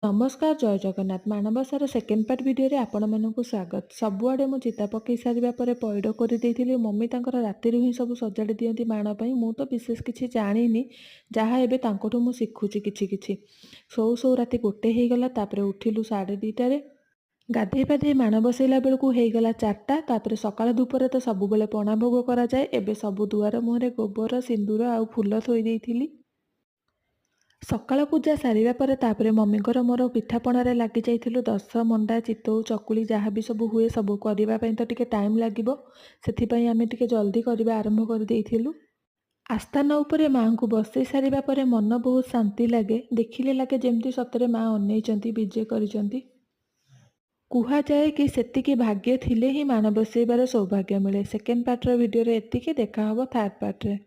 नमस्कार जय Jagannath माणबसार second part video रे आपण मानकु स्वागत। सबुआडे मु चिता पकई सारिबा परे पैड कर देइथिली। मम्मी तांकर रातिरु ही सब सजाड़ी दियंती माण पई। मु तो विशेष किछि जानिनी, जहा एबे तांकोठु मु सिखुची किछि किछि। सौ सौ राति गोटे हे गला। तापरे उठिलु 2:30 रे। गाधे पाधे माण बसैला बेलकु हे गला 4टा। तापरे सकाळ धूपरे तो सब बेले पणा भोग करा जाए। एबे सब दुआर मुहरे गोबर सिंदूर आ फूल थोई देइथिली। सकाळ पूजा सारिबा परे तापरे मम्मीकर मोर पिठापणारे लागि जाइथिलु। 10 मंडा चितौ चकुली जहाँ भी सब हुए सब करबा पई तो टिके टाइम लागिबो, सेथि पई आमे टिके जल्दी करबा आरंभ कर देइथिलु। आस्थान उपरे माँ को बसई सारिबा परे मन बहुत शांति लागे। देखिले लागे जेमती सतरे माँ अनैचंती, विजय करिचंती। कुहा जाए कि सेतिकी भाग्य थिले ही माण बसैबार सौभाग्य मिले। सेकेंड पार्ट रो वीडियो रे एतिकी। देखा हबो थर्ड पार्ट रे।